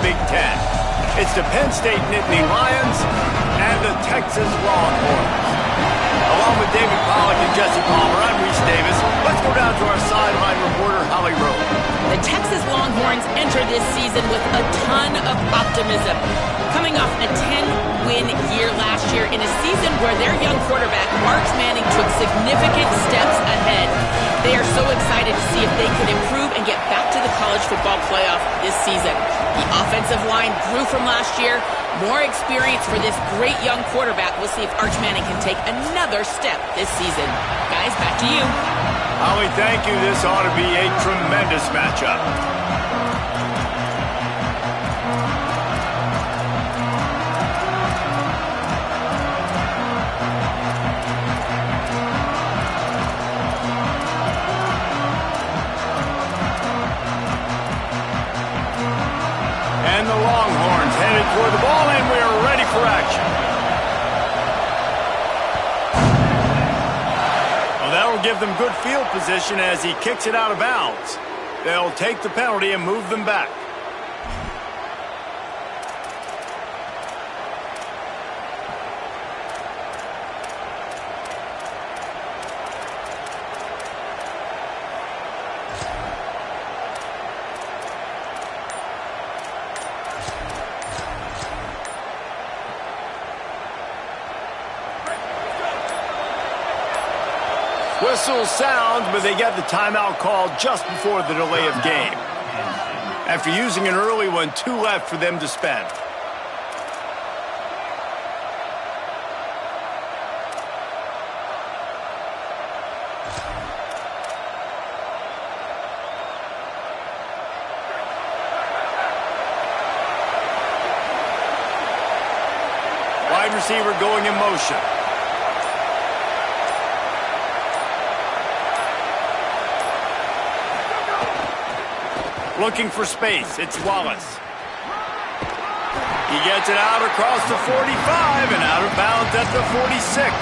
Big Ten. It's the Penn State Nittany Lions and the Texas Longhorns. Along with David Pollack and Jesse Palmer, I'm Reese Davis. Let's go down to our sideline reporter, Holly Rowe. The Texas Longhorns enter this season with a ton of optimism. Coming off a 10-win year last year in a season where their young quarterback, Arch Manning, took significant steps ahead. They are so excited to see if they can improve and get back to the college football playoff this season. The offensive line grew from last year. More experience for this great young quarterback. We'll see if Arch Manning can take another step this season. Guys, back to you. Holly, thank you. This ought to be a tremendous matchup. And the Longhorns headed toward the ball, and we are ready for action. Well, that'll give them good field position as he kicks it out of bounds. They'll take the penalty and move them back. Whistle sounds, but they get the timeout called just before the delay of game. After using an early one, 2 left for them to spend. Wide receiver going in motion. Looking for space. It's Wallace. He gets it out across the 45 and out of bounds at the 46.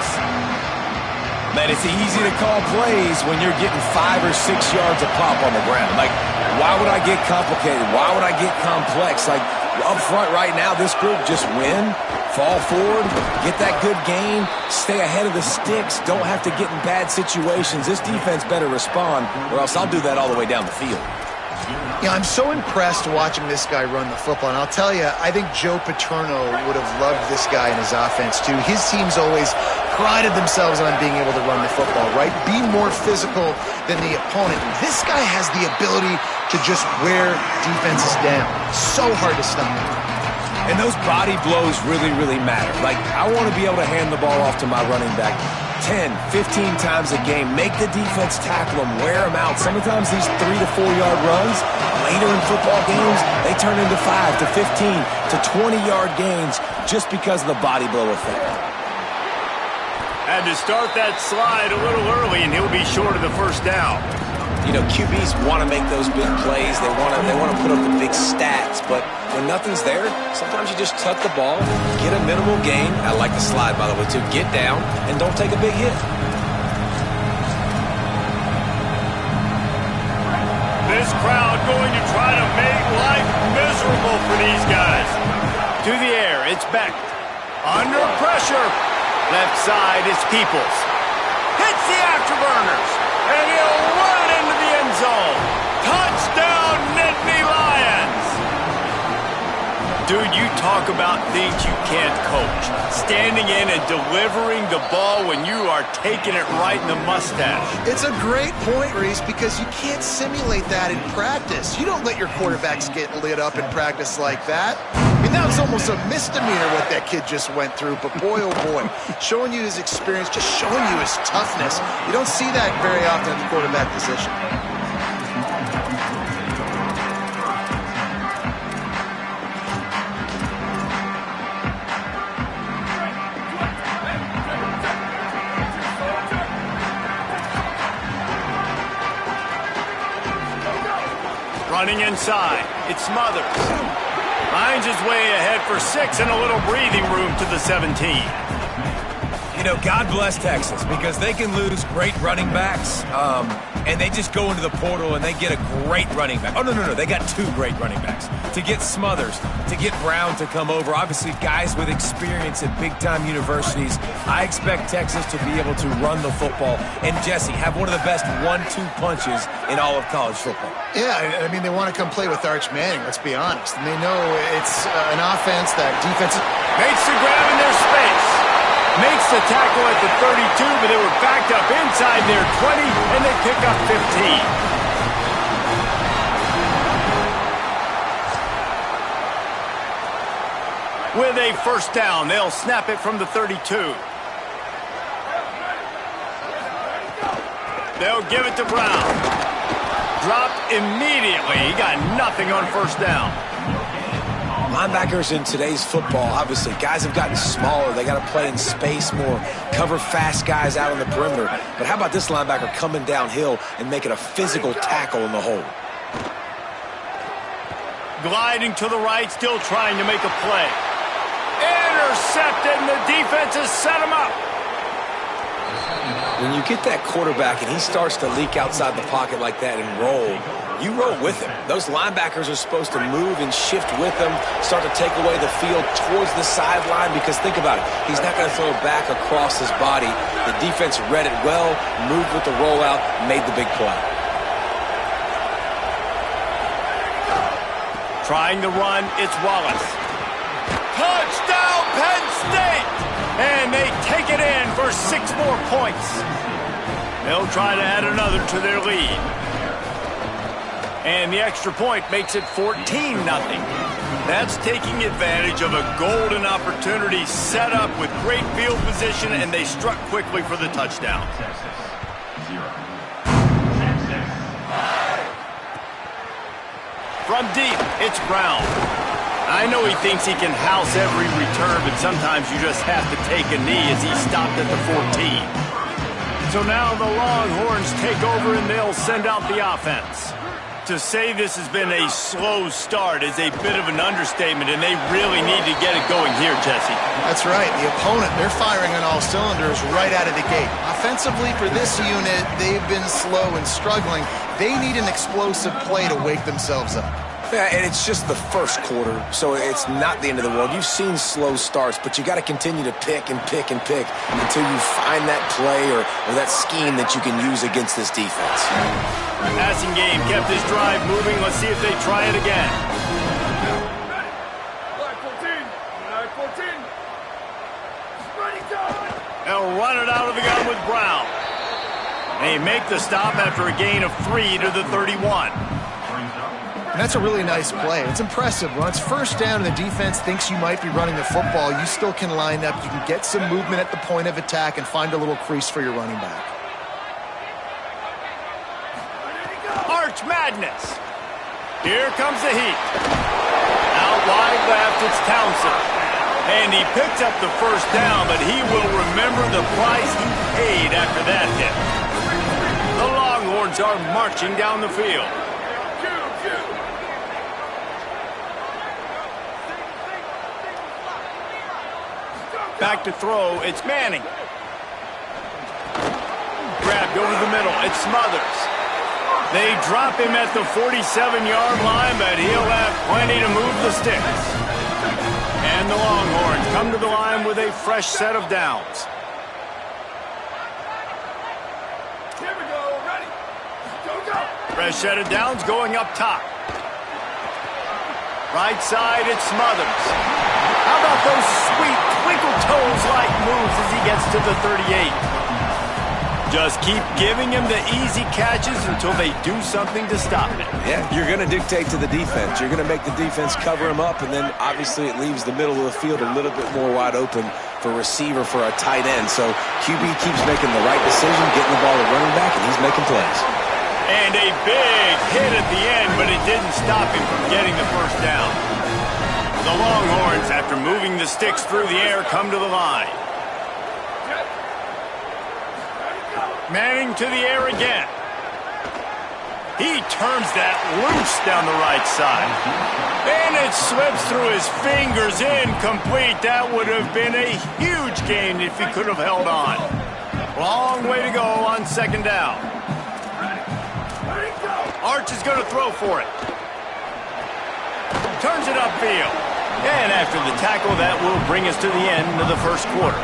Man, it's easy to call plays when you're getting 5 or 6 yards of pop on the ground. Like, why would I get complicated? Why would I get complex? Like, up front right now, this group just win, fall forward, get that good gain, stay ahead of the sticks, don't have to get in bad situations. This defense better respond, or else I'll do that all the way down the field. Yeah, I'm so impressed watching this guy run the football. And I'll tell you, I think Joe Paterno would have loved this guy in his offense, too. His teams always prided themselves on being able to run the football, right? Be more physical than the opponent. This guy has the ability to just wear defenses down. So hard to stop. And those body blows really, really matter. Like, I want to be able to hand the ball off to my running back 10, 15 times a game. Make the defense tackle them, wear them out. Sometimes these 3 to 4 yard runs, later in football games, they turn into 5 to 15 to 20-yard gains just because of the body blow effect. Had to start that slide a little early, and he'll be short of the first down. You know, QBs want to make those big plays. They want to put up the big stats, but when nothing's there, sometimes you just tuck the ball, get a minimal gain. I like the slide, by the way, too. Get down and don't take a big hit. This crowd going to try to make life miserable for these guys. To the air, it's Beck. Under pressure. Left side, it's Peoples. Hits the afterburners. And he'll run it into the end zone. Touchdown, Nittany Lions. Dude, you talk about things you can't coach. Standing in and delivering the ball when you are taking it right in the mustache. It's a great point, Reese, because you can't simulate that in practice. You don't let your quarterbacks get lit up in practice like that. I mean, that was almost a misdemeanor what that kid just went through, but boy, oh boy, showing you his experience, just showing you his toughness. You don't see that very often at the quarterback position. Running inside, it's Smothers. Finds his way ahead for 6 and a little breathing room to the 17. You know, God bless Texas, because they can lose great running backs, and they just go into the portal and they get a great running back. Oh, no. They got 2 great running backs. To get Smothers, to get Brown to come over, obviously guys with experience at big-time universities. I expect Texas to be able to run the football and, Jesse, have one of the best 1-2 punches in all of college football. Yeah, I mean, they want to come play with Arch Manning, let's be honest. And they know it's an offense that defense Makes the grab in their space. Makes the tackle at the 32, but they were backed up inside their 20, and they pick up 15. With a first down, they'll snap it from the 32. They'll give it to Brown. Dropped immediately. He got nothing on first down. Linebackers in today's football, obviously, guys have gotten smaller. They got to play in space more, cover fast guys out on the perimeter. But how about this linebacker coming downhill and making a physical tackle in the hole? Gliding to the right, still trying to make a play. Intercepted, and the defense has set him up. When you get that quarterback and he starts to leak outside the pocket like that and roll, you roll with him. Those linebackers are supposed to move and shift with him, start to take away the field towards the sideline, because think about it, he's not going to throw back across his body. The defense read it well, moved with the rollout, made the big play. Trying to run, it's Wallace. Touchdown, Penn State! And they take it in for 6 more points. They'll try to add another to their lead. And the extra point makes it 14-0. That's taking advantage of a golden opportunity set up with great field position, and they struck quickly for the touchdown. From deep, it's Brown. I know he thinks he can house every return, but sometimes you just have to take a knee as he stopped at the 14. So now the Longhorns take over and they'll send out the offense. To say this has been a slow start is a bit of an understatement, and they really need to get it going here, Jesse. That's right. The opponent, they're firing on all cylinders right out of the gate. Offensively, for this unit, they've been slow and struggling. They need an explosive play to wake themselves up. Yeah, and it's just the first quarter, so it's not the end of the world. You've seen slow starts, but you got to continue to pick and pick and pick until you find that play or that scheme that you can use against this defense. Passing game kept his drive moving. Let's see if they try it again. They'll run it out of the gun with Brown. They make the stop after a gain of 3 to the 31. And that's a really nice play. It's impressive. When it's first down and the defense thinks you might be running the football, you still can line up. You can get some movement at the point of attack and find a little crease for your running back. Arch Madness. Here comes the heat. Out wide left, it's Townsend. And he picked up the first down, but he will remember the price he paid after that hit. The Longhorns are marching down the field. Back to throw, it's Manning. Grabbed over the middle, it's Smothers. They drop him at the 47-yard line, but he'll have plenty to move the sticks. And the Longhorns come to the line with a fresh set of downs. Here we go, ready. Go. Fresh set of downs going up top. Right side, it's Smothers. How about those sweet twinkle toes-like moves as he gets to the 38? Just keep giving him the easy catches until they do something to stop it. Yeah, you're going to dictate to the defense. You're going to make the defense cover him up, and then obviously it leaves the middle of the field a little bit more wide open for receiver for a tight end. So QB keeps making the right decision, getting the ball to running back, and he's making plays. And a big hit at the end, but it didn't stop him from getting the first down. The Longhorns, after moving the sticks through the air, come to the line. Manning to the air again. He turns that loose down the right side. And it slips through his fingers, incomplete. That would have been a huge gain if he could have held on. Long way to go on second down. Arch is going to throw for it. Turns it upfield. And after the tackle, that will bring us to the end of the first quarter.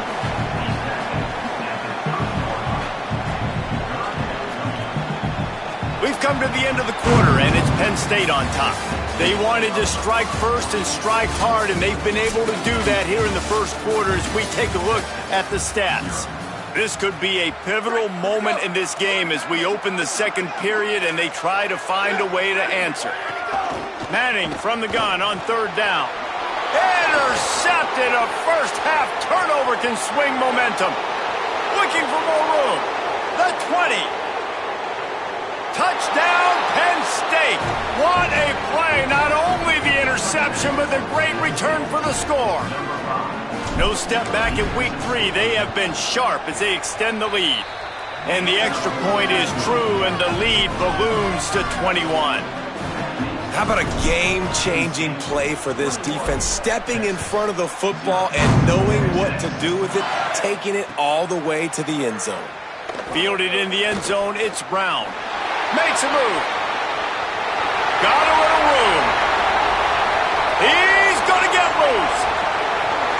We've come to the end of the quarter, and it's Penn State on top. They wanted to strike first and strike hard, and they've been able to do that here in the first quarter as we take a look at the stats. This could be a pivotal moment in this game as we open the second period and they try to find a way to answer. Manning from the gun on third down. Intercepted. A first half turnover can swing momentum. Looking for more room. The 20. Touchdown, Penn State. What a play. Not only the interception, but the great return for the score. No step back in week 3. They have been sharp as they extend the lead. And the extra point is true, and the lead balloons to 21. How about a game-changing play for this defense? Stepping in front of the football and knowing what to do with it, taking it all the way to the end zone. Fielded in the end zone, it's Brown. Makes a move. Got a little room. He's going to get loose.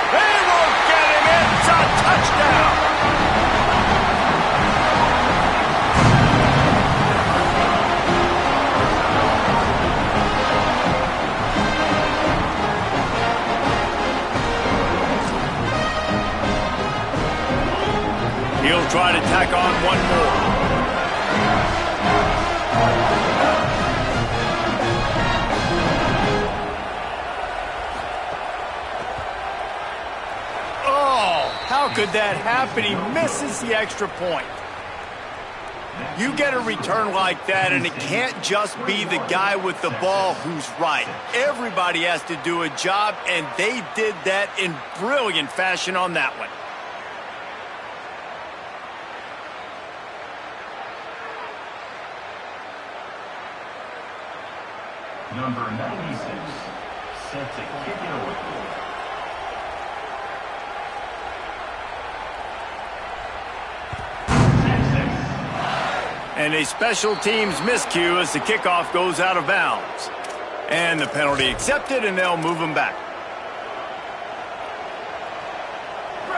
They won't get him. It's a touchdown. He'll try to tack on one more. How could that happen? He misses the extra point. You get a return like that, and it can't just be the guy with the ball who's right. Everybody has to do a job, and they did that in brilliant fashion on that one. Number 96, set to kick it away. And a special teams miscue as the kickoff goes out of bounds. And the penalty accepted, and they'll move him back.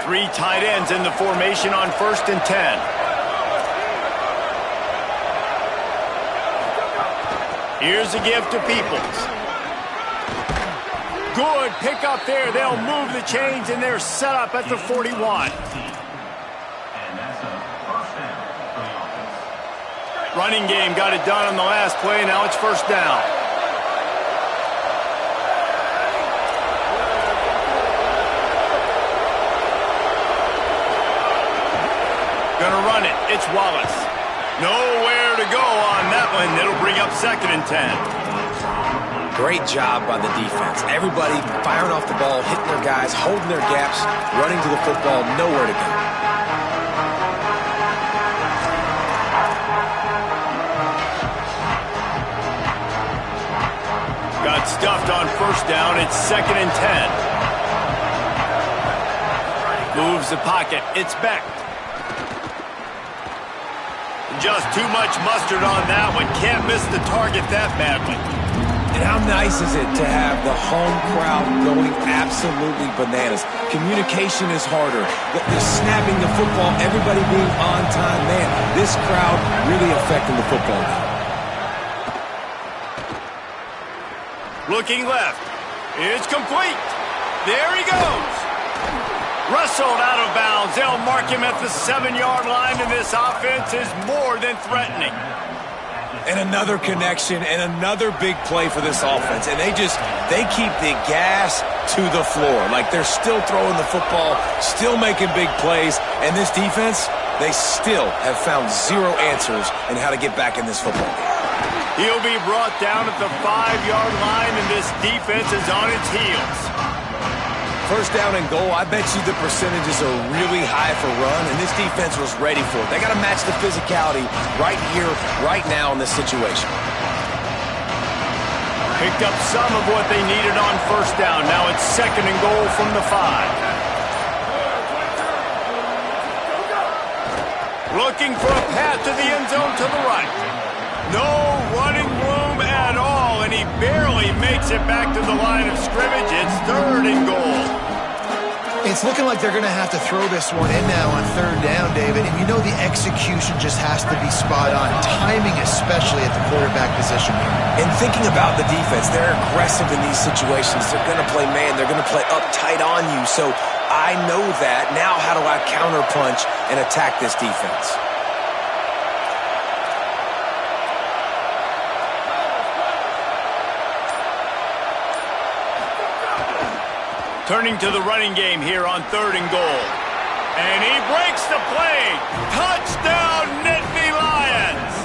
3 tight ends in the formation on 1st and 10. Here's a give to Peoples. Good pickup there. They'll move the chains, and they're set up at the 41. Running game got it done on the last play. Now it's first down. Gonna run it. It's Wallace. Nowhere to go on that one. It'll bring up 2nd and 10. Great job by the defense. Everybody firing off the ball, hitting their guys, holding their gaps, running to the football, nowhere to go. Got stuffed on first down. It's 2nd and 10. Moves the pocket. It's Beck. Just too much mustard on that one. Can't miss the target that badly. And how nice is it to have the home crowd going absolutely bananas? Communication is harder. The snapping the football, everybody being on time. Man, this crowd really affecting the football game. Looking left. It's complete. There he goes. Wrestled out of bounds. They'll mark him at the 7-yard line, and this offense is more than threatening. And another connection and another big play for this offense. And they keep the gas to the floor. Like they're still throwing the football, still making big plays. And this defense, they still have found zero answers in how to get back in this football game. He'll be brought down at the 5-yard line, and this defense is on its heels. first down and goal, I bet you the percentages are really high for run, and this defense was ready for it. They got to match the physicality right here, right now in this situation. Picked up some of what they needed on first down. Now it's second and goal from the 5. Looking for a path to the end zone to the right. No running room at all, and he barely makes it back to the line of scrimmage. It's third and goal. It's looking like they're going to have to throw this one in now on third down, David. And you know the execution just has to be spot on. Timing especially at the quarterback position here. And thinking about the defense, they're aggressive in these situations. They're going to play man. They're going to play up tight on you. So I know that. Now how do I counterpunch and attack this defense? Turning to the running game here on third and goal. And he breaks the play. Touchdown, Nittany Lions!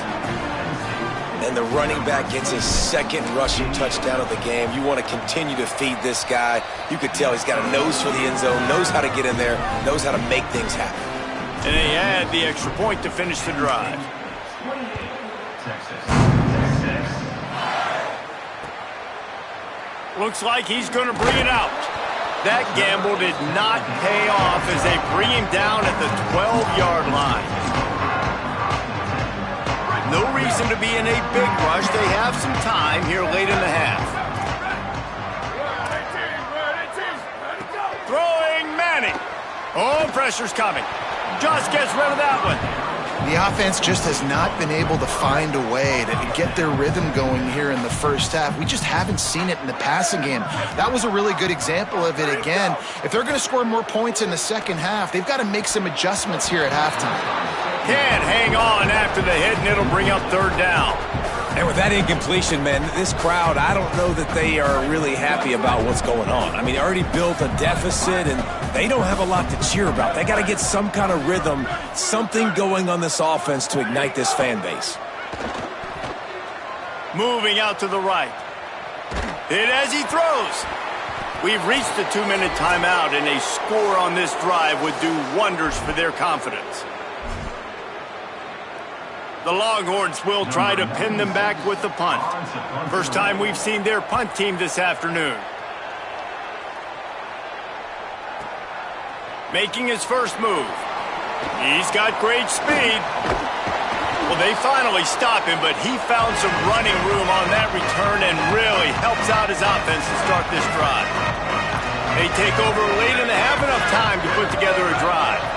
And the running back gets his second rushing touchdown of the game. You want to continue to feed this guy. You could tell he's got a nose for the end zone, knows how to get in there, knows how to make things happen. And they had the extra point to finish the drive. Looks like he's going to bring it out. That gamble did not pay off as they bring him down at the 12-yard line. No reason to be in a big rush. They have some time here late in the half. Throwing Manning. Oh, pressure's coming. Just gets rid of that one. The offense just has not been able to find a way to get their rhythm going here in the first half. We just haven't seen it in the passing game. That was a really good example of it again. If they're going to score more points in the second half, they've got to make some adjustments here at halftime. Can't hang on after the hit, and it'll bring up third down. And with that incompletion, man, this crowd, I don't know that they are really happy about what's going on. I mean, they already built a deficit, and they don't have a lot to cheer about. They got to get some kind of rhythm, something going on this offense to ignite this fan base. Moving out to the right. Hit as he throws. We've reached the 2-minute timeout, and a score on this drive would do wonders for their confidence. The Longhorns will try to pin them back with the punt. First time we've seen their punt team this afternoon. Making his first move. He's got great speed. Well, they finally stop him, but he found some running room on that return and really helps out his offense to start this drive. They take over late in the half, enough time to put together a drive.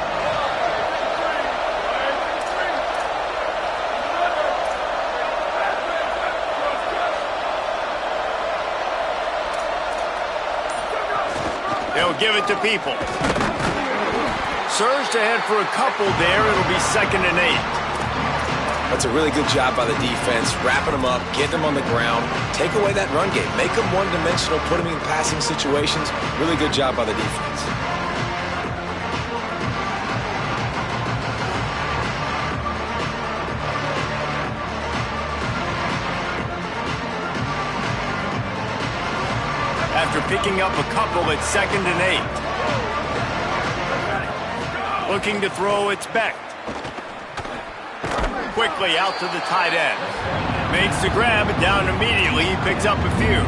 They'll give it to people. Surged ahead for a couple there. It'll be 2nd and 8. That's a really good job by the defense, wrapping them up, getting them on the ground, take away that run game, make them one-dimensional, put them in passing situations. Really good job by the defense. After picking up a couple at 2nd and 8. Looking to throw, it's Beck. Quickly out to the tight end. Makes the grab, and down immediately. He picks up a few.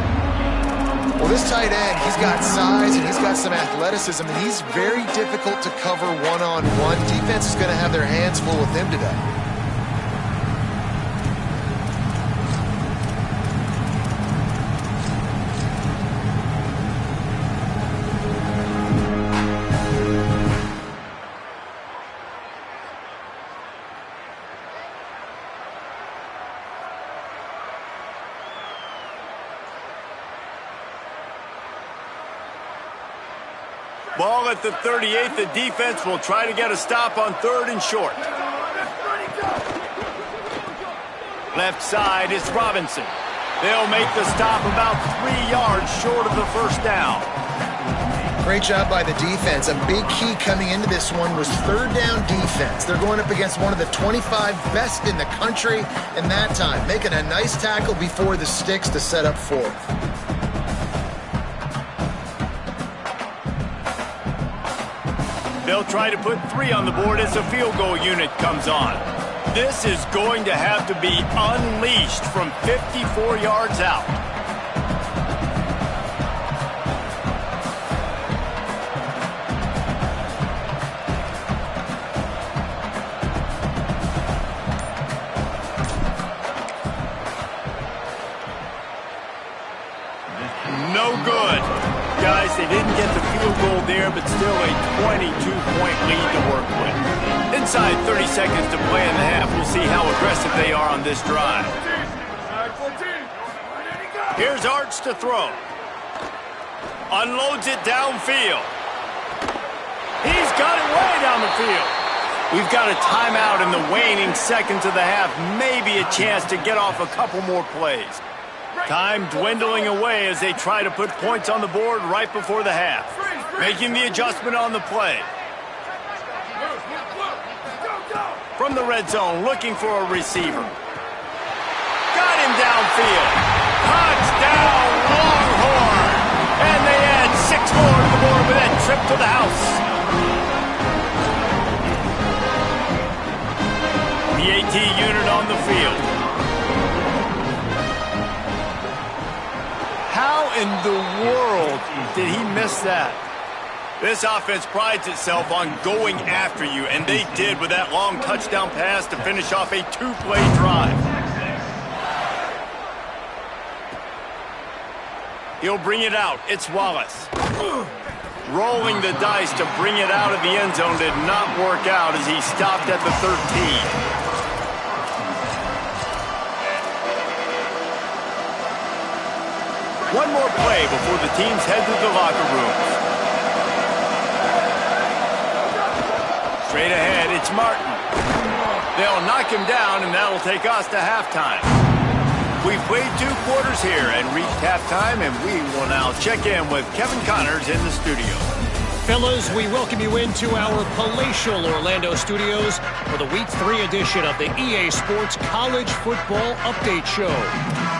Well, this tight end, he's got size and he's got some athleticism, and he's very difficult to cover one-on-one. Defense is going to have their hands full with him today. Ball at the 38. The defense will try to get a stop on 3rd and short. Left side is Robinson. They'll make the stop about 3 yards short of the first down. Great job by the defense. A big key coming into this one was 3rd down defense. They're going up against one of the 25 best in the country in that time, making a nice tackle before the sticks to set up 4th. They'll try to put 3 on the board as the field goal unit comes on. This is going to have to be unleashed from 54 yards out. No good. Guys, they didn't get the field goal there, but still a 22-point lead to work with. Inside 30 seconds to play in the half. We'll see how aggressive they are on this drive. Here's Arch to throw. Unloads it downfield. He's got it way down the field. We've got a timeout in the waning seconds of the half. Maybe a chance to get off a couple more plays. Time dwindling away as they try to put points on the board right before the half. Making the adjustment on the play. From the red zone, looking for a receiver. Got him downfield. Touchdown, Longhorn! And they add 6 more to the board with that trip to the house. The AT unit on the field. How in the world did he miss that? This offense prides itself on going after you, and they did with that long touchdown pass to finish off a 2-play drive. He'll bring it out. It's Wallace. Rolling the dice to bring it out of the end zone did not work out as he stopped at the 13. One more play before the teams head to the locker rooms. Straight ahead, it's Martin. They'll knock him down, and that'll take us to halftime. We've played 2 quarters here and reached halftime, and we will now check in with Kevin Connors in the studio. Fellas, we welcome you into our palatial Orlando studios for the Week 3 edition of the EA Sports College Football Update Show.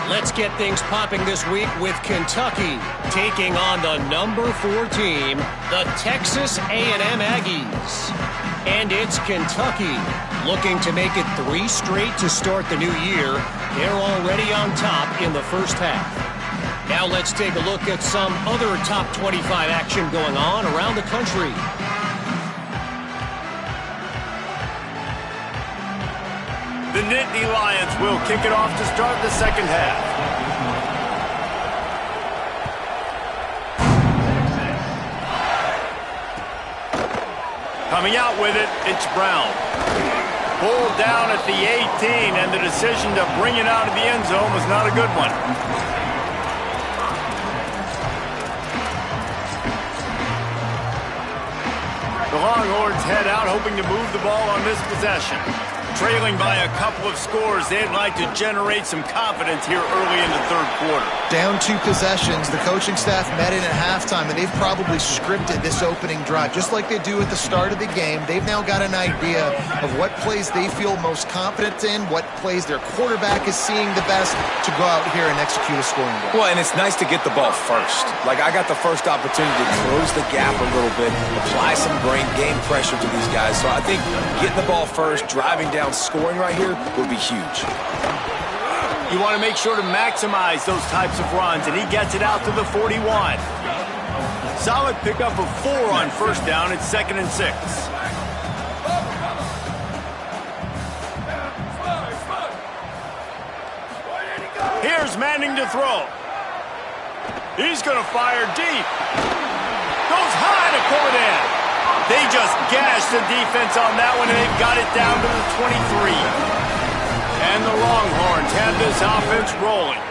Let's get things popping this week with Kentucky taking on the number 4 team, the Texas A&M Aggies. And it's Kentucky looking to make it 3 straight to start the new year. They're already on top in the first half. Now let's take a look at some other top 25 action going on around the country. The Nittany Lions will kick it off to start the second half. Coming out with it, it's Brown. Pulled down at the 18, and the decision to bring it out of the end zone was not a good one. The Longhorns head out, hoping to move the ball on this possession. Trailing by a couple of scores, they'd like to generate some confidence here early in the third quarter. Down 2 possessions, the coaching staff met in at halftime, and they've probably scripted this opening drive. Just like they do at the start of the game, they've now got an idea of what plays they feel most confident in, what plays their quarterback is seeing the best to go out here and execute a scoring drive. Well, and it's nice to get the ball first. Like, I got the first opportunity to close the gap a little bit, apply some game pressure to these guys. So I think getting the ball first, driving down, scoring right here would be huge. You want to make sure to maximize those types of runs, and he gets it out to the 41. Solid pickup of 4 on first down. It's 2nd and 6. Here's Manning to throw. He's going to fire deep. Goes high to pull it in. They just gashed the defense on that one, and they've got it down to the 23. And the Longhorns have this offense rolling.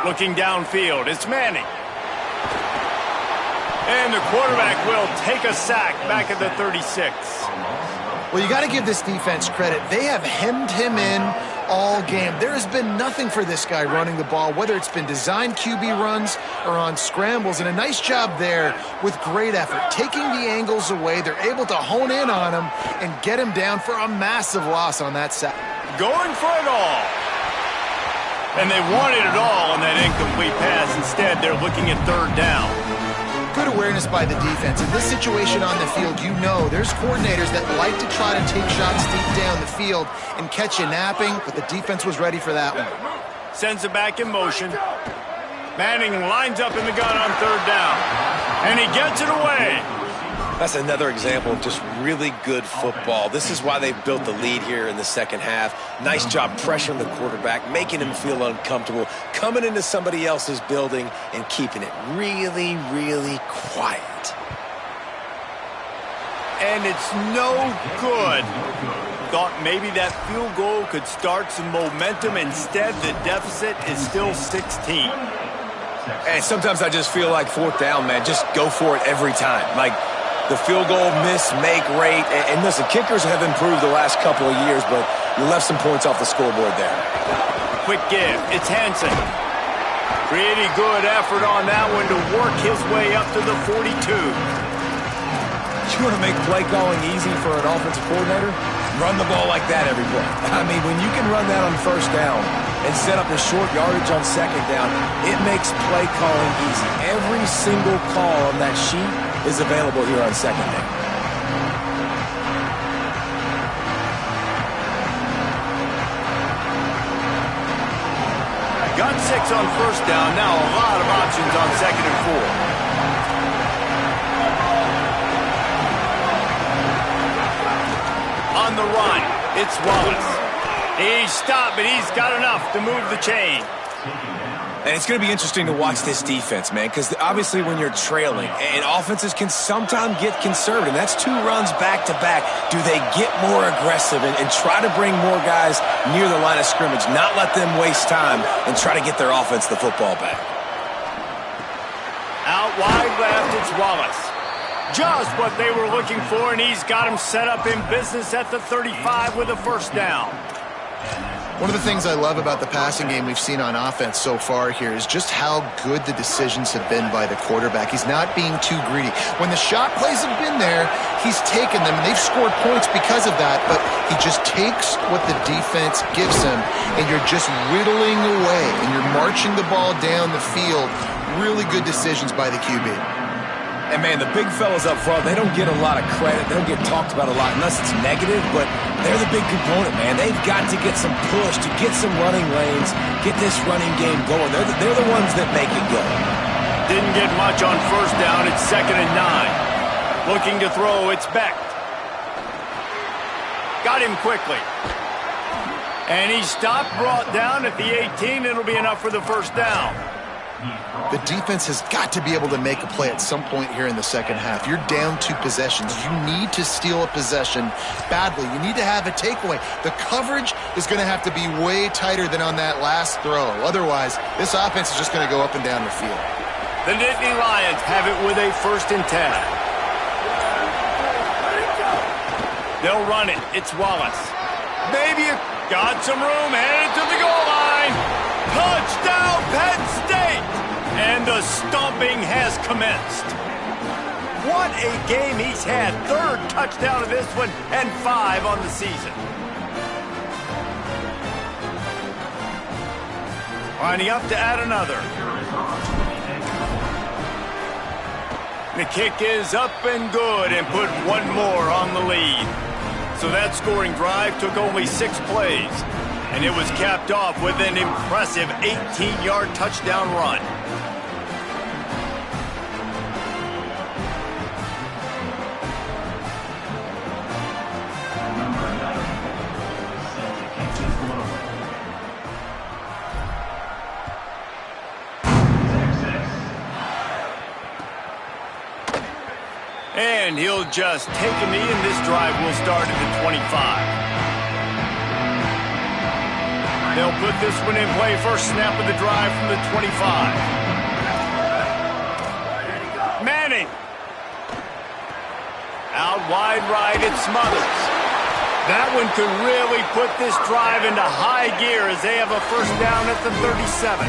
Looking downfield, it's Manning. And the quarterback will take a sack back at the 36. Well, you got to give this defense credit. They have hemmed him in all game. There has been nothing for this guy running the ball, whether it's been designed QB runs or on scrambles, and a nice job there with great effort. Taking the angles away, they're able to hone in on him and get him down for a massive loss on that sack. Going for it all. And they wanted it all on that incomplete pass. Instead, they're looking at third down. Good awareness by the defense. In this situation on the field, you know there's coordinators that like to try to take shots deep down the field and catch you napping, but the defense was ready for that one. Sends it back in motion. Manning lines up in the gun on third down. And he gets it away. That's another example of just really good football. This is why they built the lead here in the second half. Nice job pressuring the quarterback, making him feel uncomfortable, coming into somebody else's building and keeping it really, really quiet. And it's no good. Thought maybe that field goal could start some momentum. Instead, the deficit is still 16. And sometimes I just feel like fourth down, man, just go for it every time. Like, the field goal miss, make rate. And listen, kickers have improved the last couple of years, but you left some points off the scoreboard there. Quick give. It's Hansen. Pretty good effort on that one to work his way up to the 42. You want to make play calling easy for an offensive coordinator? Run the ball like that every play. I mean, when you can run that on first down and set up a short yardage on second down, it makes play calling easy. Every single call on that sheet is available here on second down. Got 6 on first down. Now a lot of options on second and 4. On the run, it's Wallace. He's stopped, but he's got enough to move the chain. And it's going to be interesting to watch this defense, man, because obviously when you're trailing, and offenses can sometimes get conservative. That's 2 runs back-to-back. Do they get more aggressive and try to bring more guys near the line of scrimmage, not let them waste time, and try to get their offense the football back? Out wide left, it's Wallace. Just what they were looking for, and he's got him set up in business at the 35 with a first down. One of the things I love about the passing game we've seen on offense so far here is just how good the decisions have been by the quarterback. He's not being too greedy. When the shot plays have been there, he's taken them, and they've scored points because of that, but he just takes what the defense gives him, and you're just whittling away, and you're marching the ball down the field. Really good decisions by the QB. And, man, the big fellas up front, they don't get a lot of credit. They don't get talked about a lot unless it's negative, but they're the big component, man. They've got to get some push, to get some running lanes, get this running game going. They're the ones that make it go. Didn't get much on first down. It's second and 9. Looking to throw, it's Beck. Got him quickly. And he stopped, brought down at the 18. It'll be enough for the first down. The defense has got to be able to make a play at some point here in the second half. You're down 2 possessions. You need to steal a possession badly. You need to have a takeaway. The coverage is going to have to be way tighter than on that last throw. Otherwise, this offense is just going to go up and down the field. The Nittany Lions have it with a first and 10. They'll run it. It's Wallace. Maybe got some room, headed to the goal line. Touchdown, Penn State! And the stomping has commenced. What a game he's had. 3rd touchdown of this one and 5 on the season. Winding up to add another. The kick is up and good and put 1 more on the lead. So that scoring drive took only 6 plays. And it was capped off with an impressive 18-yard touchdown run. And he'll just take a knee, and this drive will start at the 25. They'll put this one in play. First snap of the drive from the 25. Manning. Out wide right, it Smothers. That one could really put this drive into high gear as they have a first down at the 37.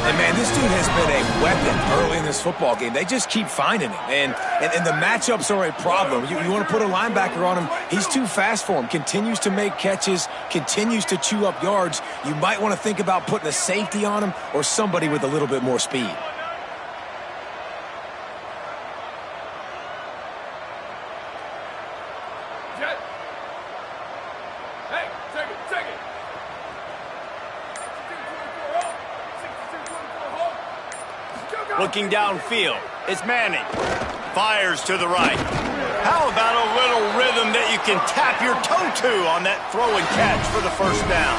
And, man, this dude has been a weapon early in this football game. They just keep finding him. And the matchups are a problem. You want to put a linebacker on him, he's too fast for him. Continues to make catches, continues to chew up yards. You might want to think about putting a safety on him or somebody with a little bit more speed. Looking downfield, it's Manning. Fires to the right. How about a little rhythm that you can tap your toe to on that throw and catch for the first down?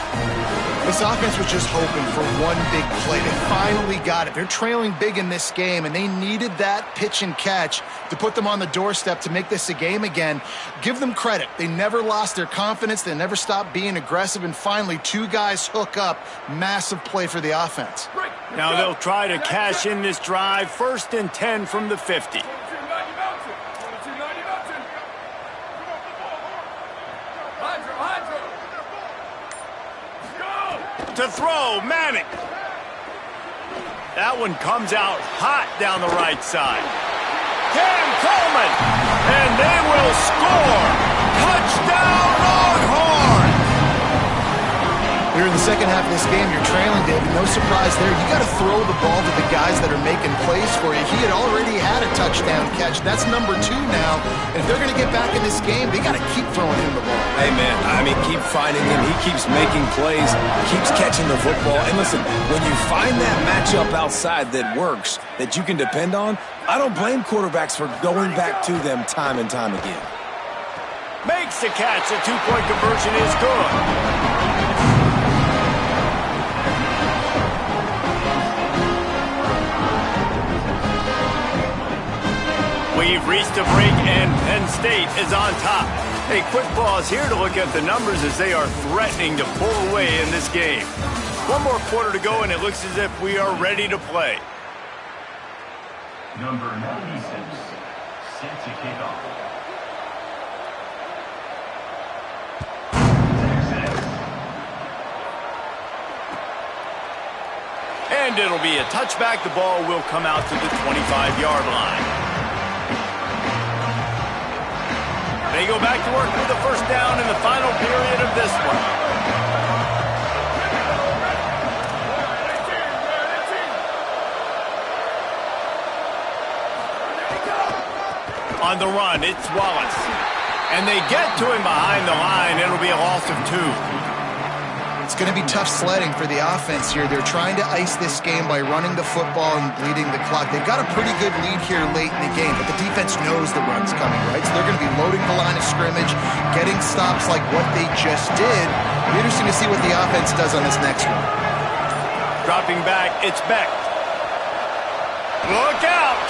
This offense was just hoping for one big play. They finally got it. They're trailing big in this game, and they needed that pitch and catch to put them on the doorstep to make this a game again. Give them credit. They never lost their confidence. They never stopped being aggressive, and finally, two guys hook up. Massive play for the offense. Now they'll try to cash in this drive. 1st and 10 from the 50. To throw, Manning. That one comes out hot down the right side. Cam Coleman, and they will score. Touchdown Longhorns! Here in the second half of this game, you're trailing, David. No surprise there. You got to throw the ball to the guys that are making plays for you. He had already had a touchdown catch. That's number 2 now. And if they're going to get back in this game, they got to keep throwing him the ball. Hey, man, I mean, keep finding him. He keeps making plays, keeps catching the football. And listen, when you find that matchup outside that works, that you can depend on, I don't blame quarterbacks for going back to them time and time again. Makes the catch. The 2-point conversion is good. We've reached a break, and Penn State is on top. A quick pause here to look at the numbers as they are threatening to pull away in this game. One more quarter to go, and it looks as if we are ready to play. Number 96, set to kick off. And it'll be a touchback. The ball will come out to the 25-yard line. They go back to work with the first down in the final period of this one. On the run, it's Wallace. And they get to him behind the line. It'll be a loss of 2. It's going to be tough sledding for the offense here. They're trying to ice this game by running the football and bleeding the clock. They've got a pretty good lead here late in the game, but the defense knows the run's coming, right? So they're going to be loading the line of scrimmage, getting stops like what they just did. It'll be interesting to see what the offense does on this next one. Dropping back, it's Beck. Look out!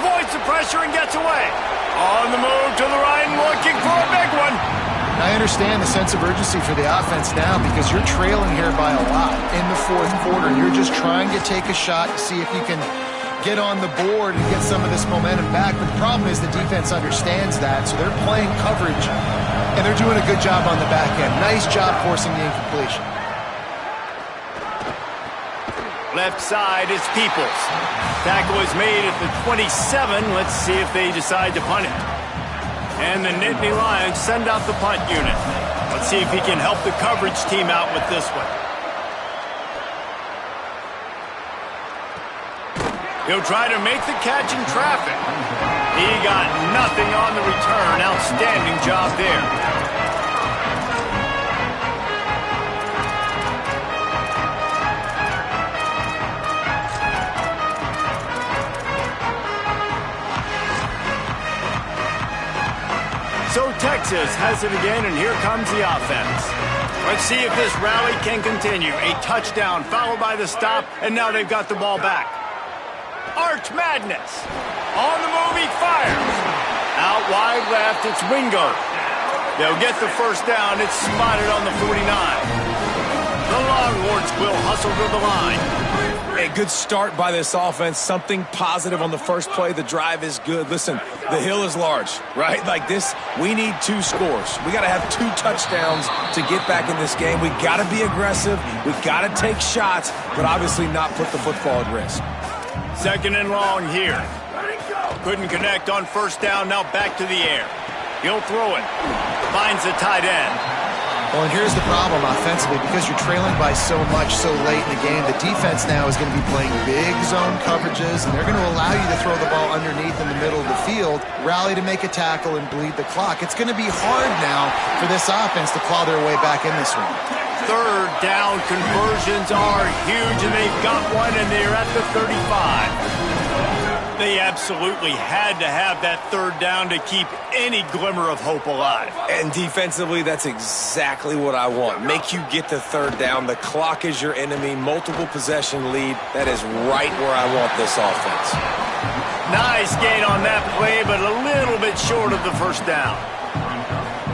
Avoids the pressure and gets away. On the move to the right and looking for a big one. I understand the sense of urgency for the offense now because you're trailing here by a lot in the 4th quarter. You're just trying to take a shot to see if you can get on the board and get some of this momentum back. But the problem is the defense understands that, so they're playing coverage, and they're doing a good job on the back end. Nice job forcing the incompletion. Left side is Peoples. Tackle is made at the 27. Let's see if they decide to punt it. And the Nittany Lions send out the punt unit. Let's see if he can help the coverage team out with this one. He'll try to make the catch in traffic. He got nothing on the return. Outstanding job there. So Texas has it again, and here comes the offense. Let's see if this rally can continue. A touchdown followed by the stop, and now they've got the ball back. Arch Madness. On the move, he fires. Out wide left, it's Wingo. They'll get the first down. It's spotted on the 49. The Longhorns will hustle to the line. A good start by this offense. Something positive on the first play. The drive is good. Listen, the hill is large, right? Like this, we need 2 scores. We got to have 2 touchdowns to get back in this game. We got to be aggressive. We got to take shots, but obviously not put the football at risk. 2nd and long here. Couldn't connect on first down. Now back to the air. He'll throw it. Finds the tight end. Well, and here's the problem offensively. Because you're trailing by so much so late in the game, the defense now is going to be playing big zone coverages, and they're going to allow you to throw the ball underneath in the middle of the field, rally to make a tackle, and bleed the clock. It's going to be hard now for this offense to claw their way back in this one. 3rd down conversions are huge, and they've got one, and they're at the 35. They absolutely had to have that 3rd down to keep any glimmer of hope alive. And defensively, that's exactly what I want. Make you get the 3rd down. The clock is your enemy. Multiple possession lead. That is right where I want this offense. Nice gain on that play, but a little bit short of the 1st down.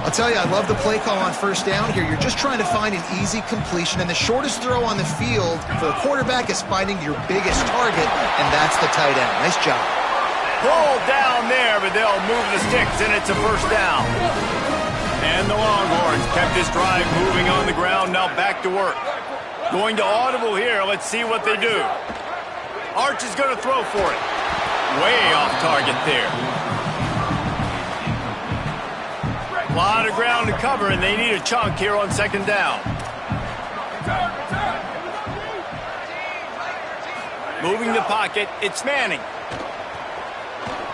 I'll tell you, I love the play call on 1st down here. You're just trying to find an easy completion, and the shortest throw on the field for the quarterback is finding your biggest target, and that's the tight end. Nice job. Pulled down there, but they'll move the sticks, and it's a 1st down. And the Longhorns kept this drive moving on the ground, now back to work. Going to audible here. Let's see what they do. Arch is going to throw for it. Way off target there. A lot of ground to cover, and they need a chunk here on 2nd down. Moving the pocket, it's Manning.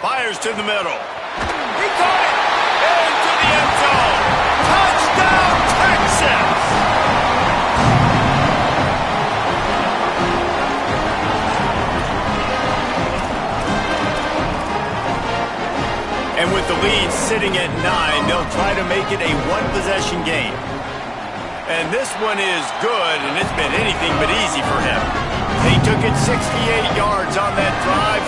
Fires to the middle. He caught it! Into the end zone! Touchdown, Texas! And with the lead sitting at 9, they'll try to make it a 1-possession game. And this one is good, and it's been anything but easy for him. They took it 68 yards on that drive.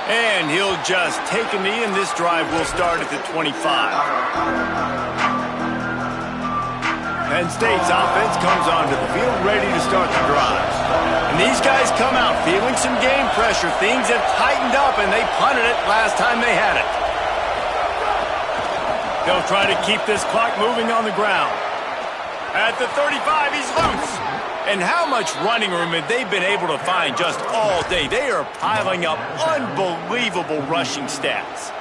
And he'll just take a knee, and this drive will start at the 25. Penn State's offense comes onto the field ready to start the drive. And these guys come out feeling some game pressure. Things have tightened up, and they punted it last time they had it. They'll try to keep this clock moving on the ground. At the 35, he's loose. And how much running room have they been able to find just all day? They are piling up unbelievable rushing stats.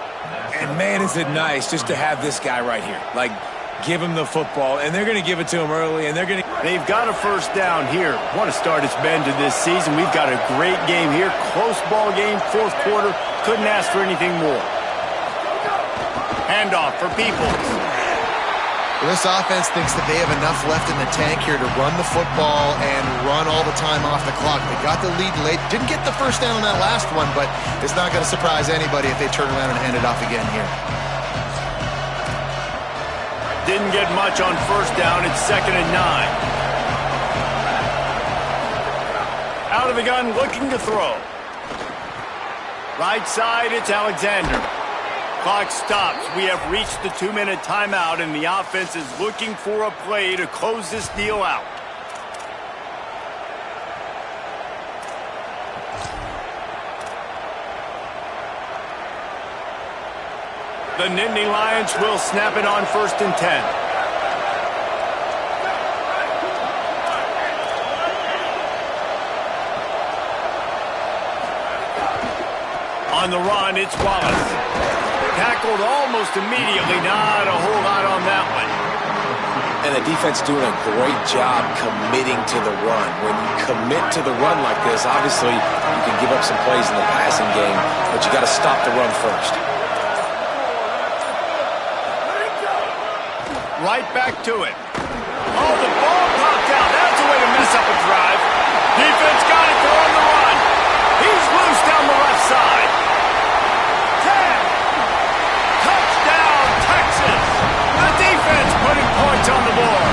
And man, is it nice just to have this guy right here. Like, give him the football, and they're going to give it to him early, and They've got a 1st down here. What a start it's been to this season. We've got a great game here. Close ball game, 4th quarter. Couldn't ask for anything more. Handoff for Peoples. Well, this offense thinks that they have enough left in the tank here to run the football and run all the time off the clock. They got the lead late. Didn't get the 1st down on that last one, but it's not going to surprise anybody if they turn around and hand it off again here. Didn't get much on 1st down. It's 2nd and 9. Out of the gun, looking to throw. Right side, it's Alexander. Clock stops. We have reached the 2-minute timeout, and the offense is looking for a play to close this deal out. The Nittany Lions will snap it on 1st and 10. On the run, it's Wallace. Tackled almost immediately. Not a whole lot on that one. And the defense doing a great job committing to the run. When you commit to the run like this, obviously you can give up some plays in the passing game, but you got to stop the run first. Right back to it. Oh, the ball popped out. That's a way to mess up a drive. Defense got it. They're on the run. He's loose down the left side. 10. Touchdown, Texas. The defense putting points on the board.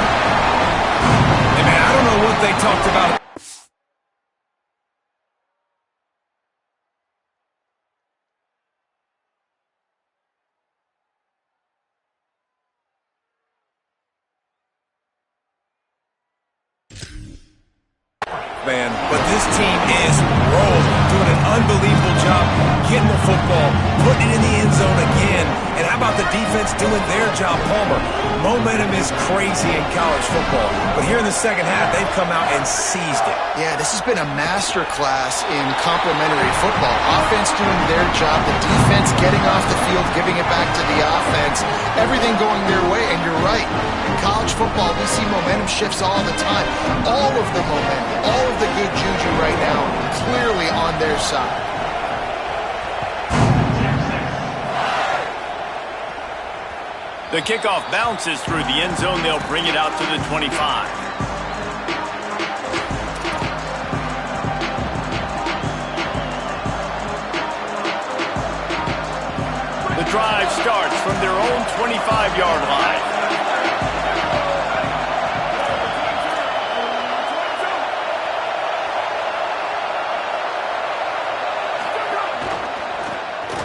Hey, man, I don't know what they talked about man, but this team is rolling, doing an unbelievable job getting the football, putting it in the end zone again. And how about the defense doing their job, Palmer? Momentum is crazy in college football, but here in the second half, they've come out and seized it. Yeah, this has been a master class in complementary football. Offense doing their job, the defense getting off the field, giving it back to the offense, everything going their way. And you're right, in college football, we see momentum shifts all the time. All of the momentum, all of the good juju right now, clearly on their side. The kickoff bounces through the end zone. They'll bring it out to the 25. The drive starts from their own 25-yard line.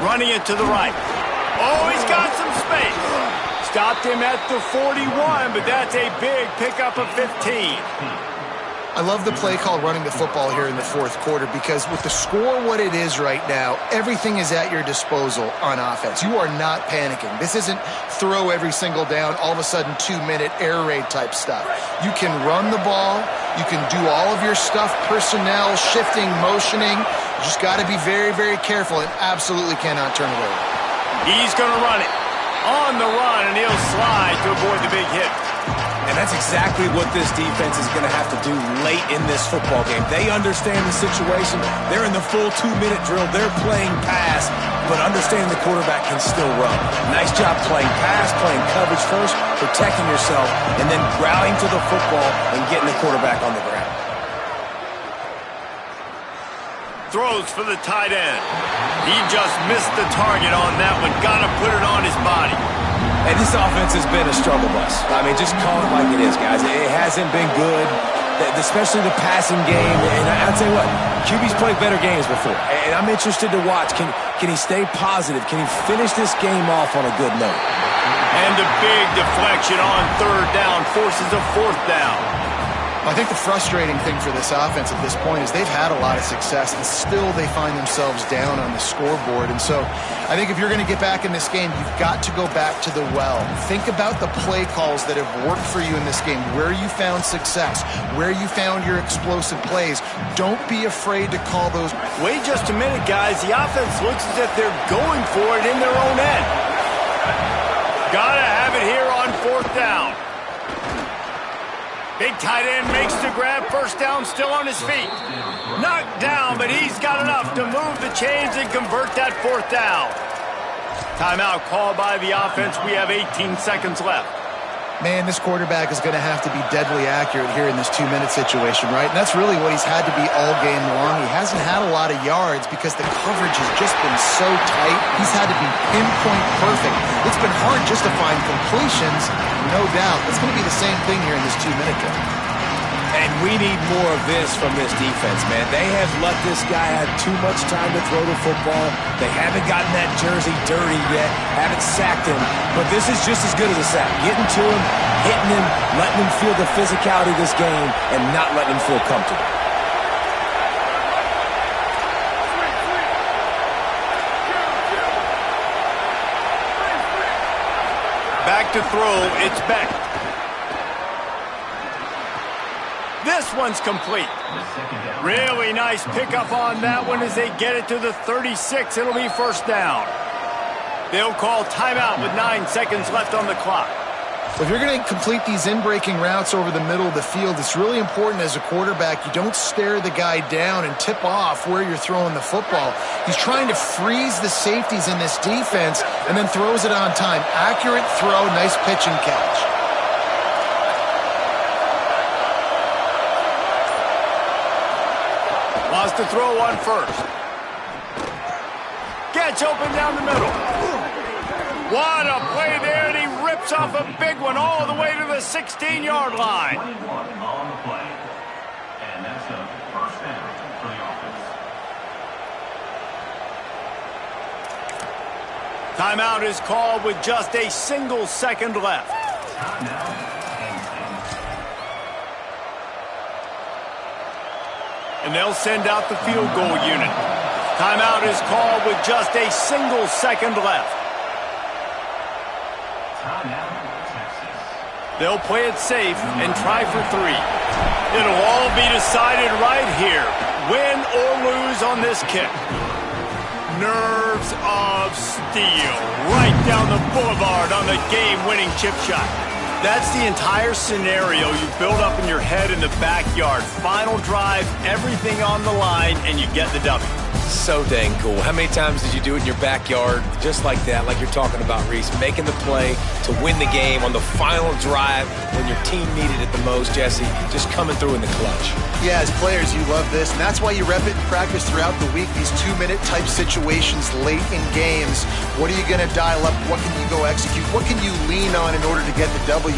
Running it to the right. Oh, he's got some space. Stopped him at the 41, but that's a big pickup of 15. I love the play call running the football here in the fourth quarter because with the score what it is right now, everything is at your disposal on offense. You are not panicking. This isn't throw every single down, all of a sudden 2-minute air raid type stuff. You can run the ball. You can do all of your stuff, personnel, shifting, motioning. You just got to be very, very careful and absolutely cannot turn it over. He's going to run it on the run, and he'll slide to avoid the big hit. And that's exactly what this defense is going to have to do late in this football game. They understand the situation. They're in the full 2-minute drill. They're playing pass, but understanding the quarterback can still run. Nice job playing pass, playing coverage first, protecting yourself, and then rallying to the football and getting the quarterback on the ground. Throws for the tight end. He just missed the target on that one. Got to put it on his body. And this offense has been a struggle bus. I mean, just call it like it is, guys. It hasn't been good, especially the passing game. And I'll tell you what, QB's played better games before. And I'm interested to watch. Can he stay positive? Can he finish this game off on a good note? And a big deflection on third down forces a fourth down. I think the frustrating thing for this offense at this point is they've had a lot of success and still they find themselves down on the scoreboard. And so I think if you're going to get back in this game, you've got to go back to the well. Think about the play calls that have worked for you in this game, where you found success, where you found your explosive plays. Don't be afraid to call those. Wait just a minute, guys. The offense looks as if they're going for it in their own end. Gotta have it here on fourth down. Big tight end makes the grab. First down, still on his feet. Knocked down, but he's got enough to move the chains and convert that fourth down. Timeout called by the offense. We have 18 seconds left. Man, this quarterback is going to have to be deadly accurate here in this 2-minute situation, right? And that's really what he's had to be all game long. He hasn't had a lot of yards because the coverage has just been so tight. He's had to be pinpoint perfect. It's been hard just to find completions, no doubt. It's going to be the same thing here in this 2-minute drill. And we need more of this from this defense, man. They have let this guy have too much time to throw the football. They haven't gotten that jersey dirty yet, haven't sacked him. But this is just as good as a sack. Getting to him, hitting him, letting him feel the physicality of this game, and not letting him feel comfortable. Back to throw, it's Beck. This one's complete. Really nice pickup on that one as they get it to the 36. It'll be first down. They'll call timeout with 9 seconds left on the clock. Well, if you're going to complete these in-breaking routes over the middle of the field, it's really important as a quarterback you don't stare the guy down and tip off where you're throwing the football. He's trying to freeze the safeties in this defense and then throws it on time. Accurate throw, nice pitch and catch. Wants to throw one first. Gets open down the middle. What a play there, and he rips off a big one all the way to the 16-yard line. 21 on the play. And that's a first down for the offense. Timeout is called with just a single second left. Now, and they'll send out the field goal unit. Timeout is called with just a single second left. Timeout, Texas. They'll play it safe and try for 3. It'll all be decided right here, win or lose on this kick. Nerves of steel, right down the boulevard on the game-winning chip shot. That's the entire scenario you build up in your head in the backyard. Final drive, everything on the line, and you get the W. So dang cool. How many times did you do it in your backyard just like that, like you're talking about, Reese? Making the play to win the game on the final drive when your team needed it the most, Jesse. Just coming through in the clutch. Yeah, as players, you love this, and that's why you rep it in practice throughout the week, these 2-minute type situations late in games. What are you going to dial up? What can you go execute? What can you lean on in order to get the W?